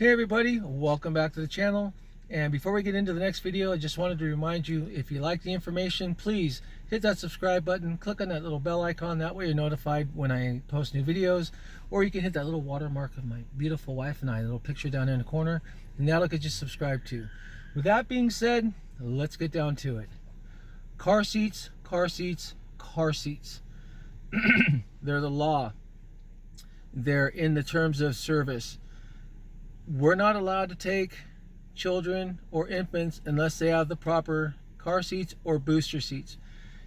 Hey everybody, welcome back to the channel. And before we get into the next video, I just wanted to remind you, if you like the information, please hit that subscribe button, click on that little bell icon, that way you're notified when I post new videos. Or you can hit that little watermark of my beautiful wife and I, a little picture down there in the corner, and that'll get you subscribed too. With that being said, let's get down to it. Car seats, car seats, car seats. They're the law. They're in the terms of service. We're not allowed to take children or infants unless they have the proper car seats or booster seats.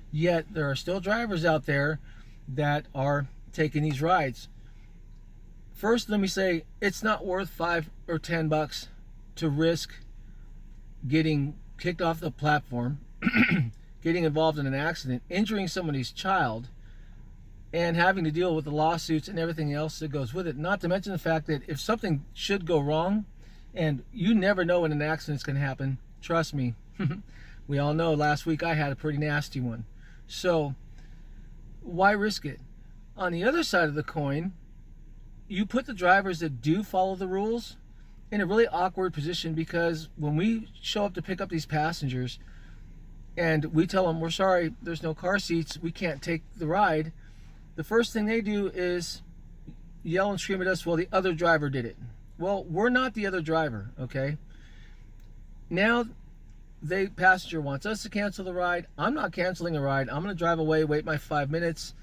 Yet there are still drivers out there that are taking these rides. First, let me say, it's not worth $5 or $10 to risk getting kicked off the platform, getting involved in an accident, injuring somebody's child, and having to deal with the lawsuits and everything else that goes with it. Not to mention the fact that if something should go wrong, and you never know when an accident's going to happen, trust me. We all know last week I had a pretty nasty one. So why risk it? On the other side of the coin, you put the drivers that do follow the rules in a really awkward position, because when we show up to pick up these passengers and we tell them, we're sorry, there's no car seats, we can't take the ride, the first thing they do is yell and scream at us, well, the other driver did it. Well, we're not the other driver, okay? Now, the passenger wants us to cancel the ride. I'm not canceling the ride. I'm going to drive away, wait my 5 minutes,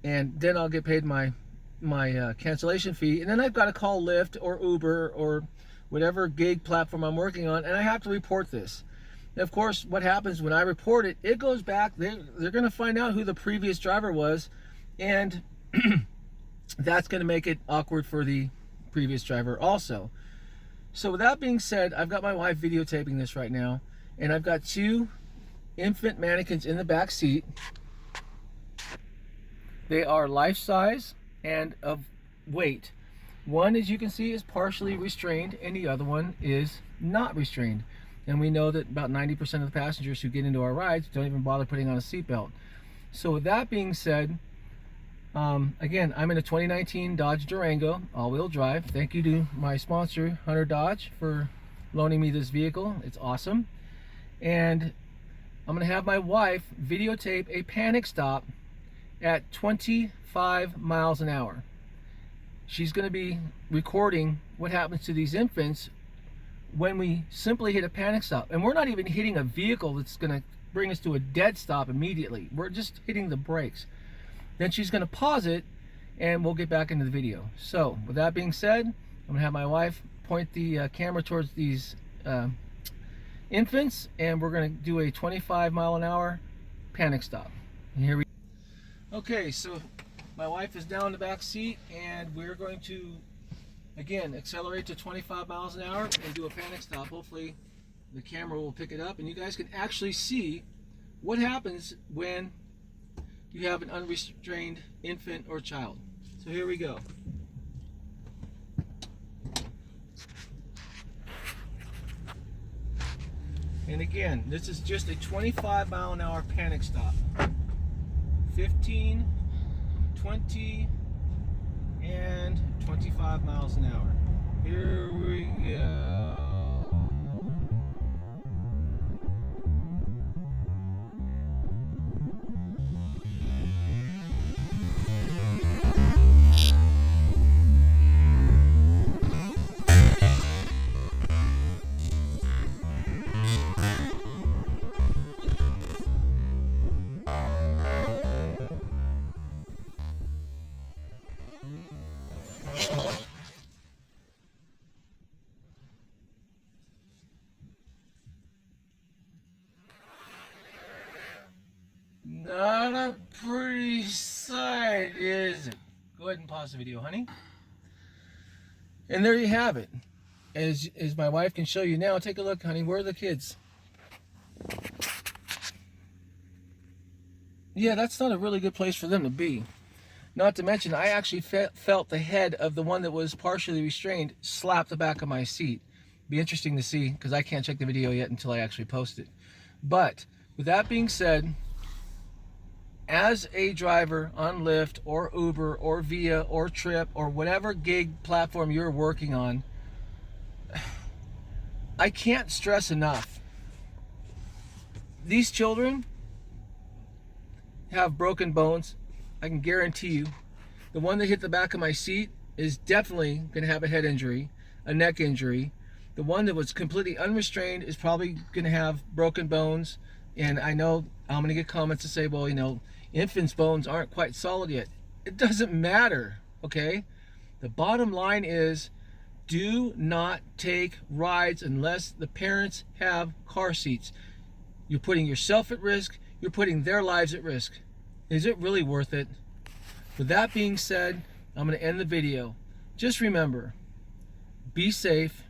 and then I'll get paid my cancellation fee. And then I've got to call Lyft or Uber or whatever gig platform I'm working on, and I have to report this. And of course, what happens when I report it, it goes back. They're going to find out who the previous driver was, and that's going to make it awkward for the previous driver also. So with that being said, I've got my wife videotaping this right now, and I've got two infant mannequins in the back seat. They are life size and of weight. One, as you can see, is partially restrained, and the other one is not restrained. And we know that about 90% of the passengers who get into our rides don't even bother putting on a seatbelt. So with that being said, again, I'm in a 2019 Dodge Durango, all-wheel drive. Thank you to my sponsor, Hunter Dodge, for loaning me this vehicle. It's awesome. And I'm going to have my wife videotape a panic stop at 25 miles an hour. She's going to be recording what happens to these infants when we simply hit a panic stop. And we're not even hitting a vehicle that's going to bring us to a dead stop immediately. We're just hitting the brakes. Then she's going to pause it, and we'll get back into the video. So with that being said, I'm going to have my wife point the camera towards these infants, and we're going to do a 25 mile an hour panic stop. And here we go. Okay, so my wife is down in the back seat, and we're going to, again, accelerate to 25 miles an hour and do a panic stop. Hopefully the camera will pick it up, and you guys can actually see what happens when you have an unrestrained infant or child. So here we go. And again, this is just a 25 mile an hour panic stop. 15, 20, and 25 miles an hour. Here we go. Not a pretty sight, is it? Go ahead and pause the video, honey. And there you have it. As my wife can show you now, take a look, honey. Where are the kids? Yeah, that's not a really good place for them to be. Not to mention, I actually felt the head of the one that was partially restrained slap the back of my seat. Be interesting to see, because I can't check the video yet until I actually post it. But with that being said, as a driver on Lyft or Uber or Via or Trip or whatever gig platform you're working on, I can't stress enough. These children have broken bones. I can guarantee you. The one that hit the back of my seat is definitely going to have a head injury, a neck injury. The one that was completely unrestrained is probably going to have broken bones. And I know I'm going to get comments to say, well, you know, infants' bones aren't quite solid yet. It doesn't matter, okay? The bottom line is, do not take rides unless the parents have car seats. You're putting yourself at risk. You're putting their lives at risk. Is it really worth it? With that being said, I'm going to end the video. Just remember, be safe,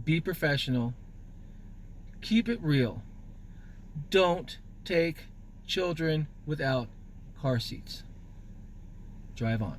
be professional, keep it real. Don't take children without car seats. Drive on.